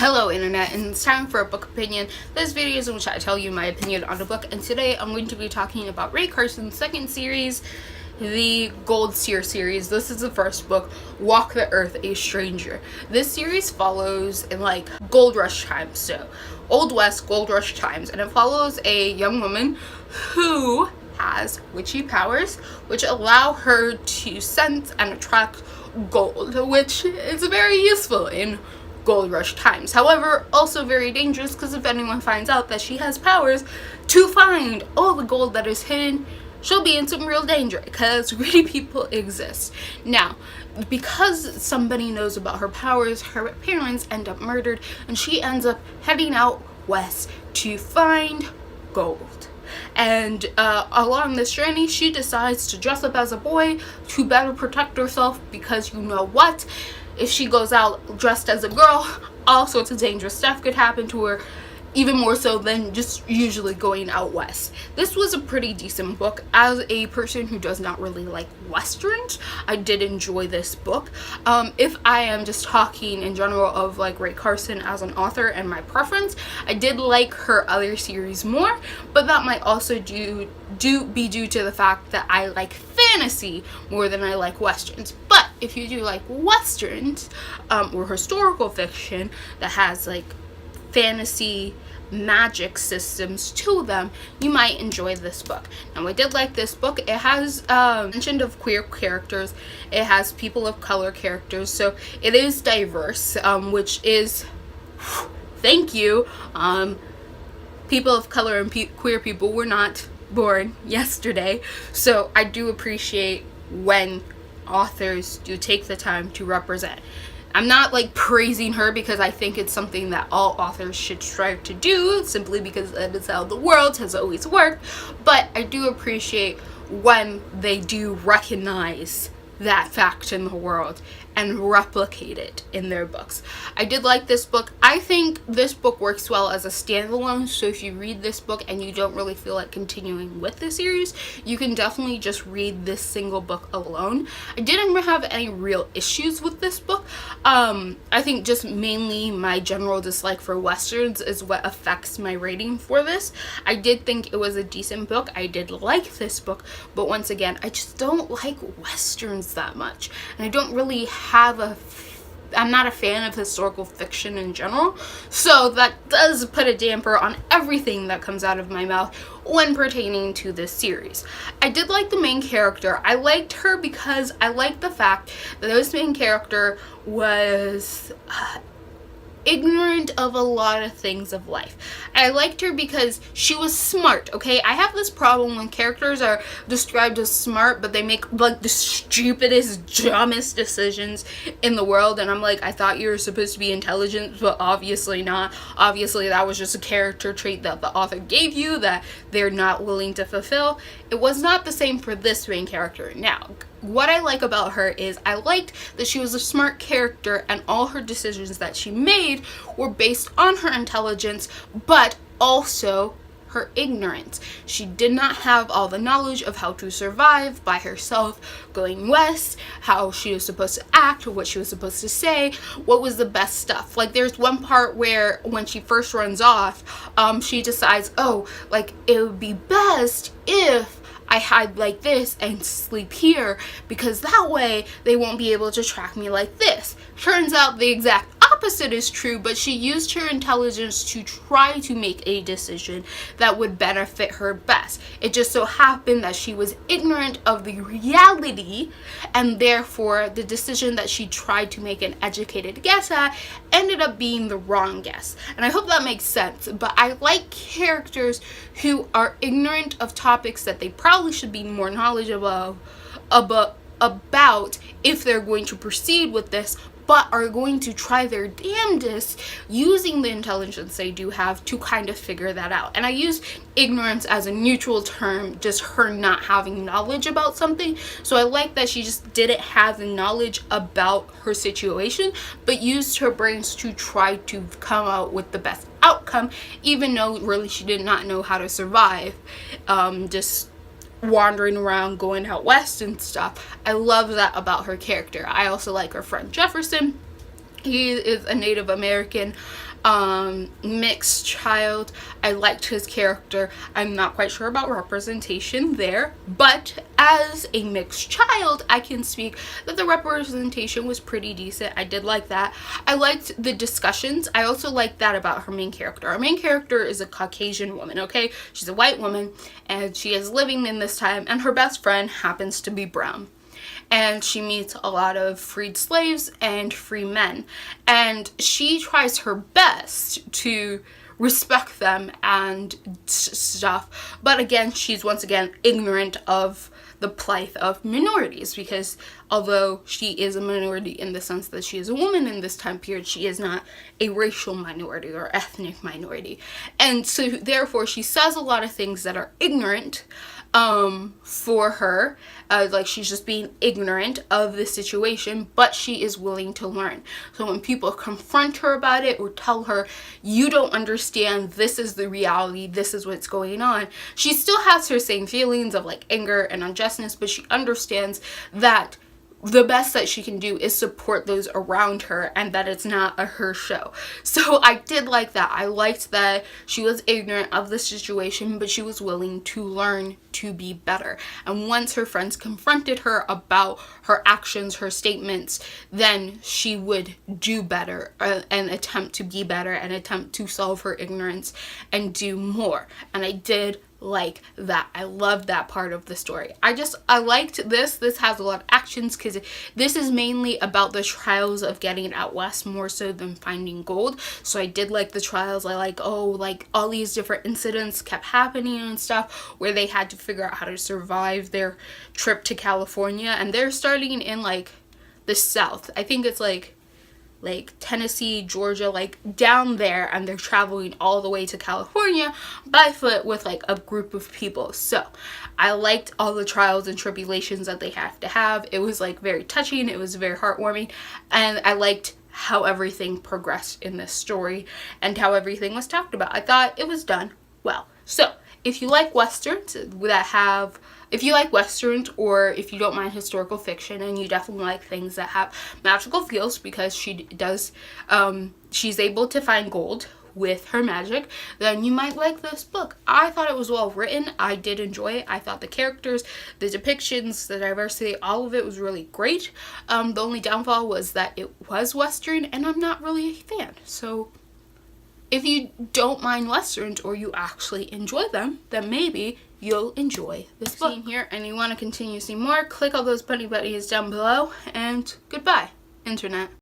Hello internet, and it's time for a book opinion. This video is in which I tell you my opinion on a book, and today I'm going to be talking about Rae Carson's second series, the Gold Seer series. This is the first book, Walk the Earth, A Stranger. This series follows in like gold rush times, so Old West gold rush times, and it follows a young woman who has witchy powers which allow her to sense and attract gold, which is very useful in gold rush times. However, also very dangerous, because if anyone finds out that she has powers to find all the gold that is hidden, she'll be in some real danger, because greedy people exist. Now, because somebody knows about her powers, her parents end up murdered, and she ends up heading out west to find gold. And along this journey, she decides to dress up as a boy to better protect herself, because you know what? If she goes out dressed as a girl, all sorts of dangerous stuff could happen to her, even more so than just usually going out west. This was a pretty decent book. As a person who does not really like westerns, I did enjoy this book. If I am just talking in general of like Rae Carson as an author and my preference, I did like her other series more, but that might also be due to the fact that I like fantasy more than I like westerns. But if you do like westerns or historical fiction that has like fantasy magic systems to them, you might enjoy this book. Now, I did like this book. It has mention of queer characters, it has people of color characters, so it is diverse, which is thank you. People of color and queer people were not born yesterday, so I do appreciate when authors do take the time to represent. I'm not like praising her, because I think it's something that all authors should strive to do, simply because that is how the world has always worked. But I do appreciate when they do recognize that fact in the world and replicate it in their books. I did like this book. I think this book works well as a standalone, so if you read this book and you don't really feel like continuing with the series, you can definitely just read this single book alone. I didn't have any real issues with this book. I think just mainly my general dislike for westerns is what affects my rating for this. I did think it was a decent book. I did like this book, but once again, I just don't like westerns that much, and I don't really I'm not a fan of historical fiction in general, so that does put a damper on everything that comes out of my mouth when pertaining to this series. I did like the main character. I liked her because I liked the fact that this main character was ignorant of a lot of things of life. I liked her because she was smart, okay? I have this problem when characters are described as smart, but they make like the stupidest, dumbest decisions in the world, and I'm like, I thought you were supposed to be intelligent, but obviously not. Obviously that was just a character trait that the author gave you that they're not willing to fulfill. It was not the same for this main character. Now, what I like about her is I liked that she was a smart character, and all her decisions that she made were based on her intelligence, but also her ignorance. She did not have all the knowledge of how to survive by herself going west, how she was supposed to act, or what she was supposed to say, what was the best stuff. Like, there's one part where when she first runs off, she decides, oh, like, it would be best if I hide like this and sleep here, because that way they won't be able to track me like this. Turns out the exact opposite is true, but she used her intelligence to try to make a decision that would benefit her best. It just so happened that she was ignorant of the reality, and therefore the decision that she tried to make an educated guess at ended up being the wrong guess. And I hope that makes sense, but I like characters who are ignorant of topics that they probably should be more knowledgeable about if they're going to proceed with this, but are going to try their damnedest using the intelligence they do have to kind of figure that out. And I use ignorance as a neutral term, just her not having knowledge about something. So I like that she just didn't have the knowledge about her situation, but used her brains to try to come out with the best outcome, even though really she did not know how to survive. Just wandering around, going out west and stuff. I love that about her character. I also like her friend Jefferson. He is a Native American mixed child. I liked his character. I'm not quite sure about representation there, but as a mixed child, I can speak that the representation was pretty decent. I did like that. I liked the discussions. I also liked that about her main character. Our main character is a Caucasian woman, okay? She's a white woman, and she is living in this time, and her best friend happens to be brown. And she meets a lot of freed slaves and free men, and she tries her best to respect them and stuff, but again, she's once again ignorant of the plight of minorities, because although she is a minority in the sense that she is a woman in this time period, she is not a racial minority or ethnic minority. And so therefore she says a lot of things that are ignorant for her, like she's just being ignorant of the situation, but she is willing to learn. So when people confront her about it or tell her, you don't understand, this is the reality, this is what's going on, she still has her same feelings of like anger and unjustness, but she understands that the best that she can do is support those around her, and that it's not a her show. So I did like that. I liked that she was ignorant of the situation, but she was willing to learn to be better. And once her friends confronted her about her actions, her statements, then she would do better and attempt to be better and attempt to solve her ignorance and do more. And I did like that. I loved that part of the story. I liked this. This has a lot of actions because this is mainly about the trials of getting out west more so than finding gold. So I did like the trials. I like, like all these different incidents kept happening and stuff where they had to figure out how to survive their trip to California, and they're starting in like the south. I think it's like Tennessee, Georgia, like down there, and they're traveling all the way to California by foot with like a group of people. So I liked all the trials and tribulations that they have to have. It was like very touching, it was very heartwarming, and I liked how everything progressed in this story and how everything was talked about. I thought it was done well. So if you like westerns or if you don't mind historical fiction and you definitely like things that have magical feels, because she does, she's able to find gold with her magic, then you might like this book. I thought it was well written. I did enjoy it. I thought the characters, the depictions, the diversity, all of it was really great. The only downfall was that it was western, and I'm not really a fan. So if you don't mind westerns or you actually enjoy them, then maybe you'll enjoy this book here, and you want to continue to see more, click all those bunny buddies down below, and goodbye, internet.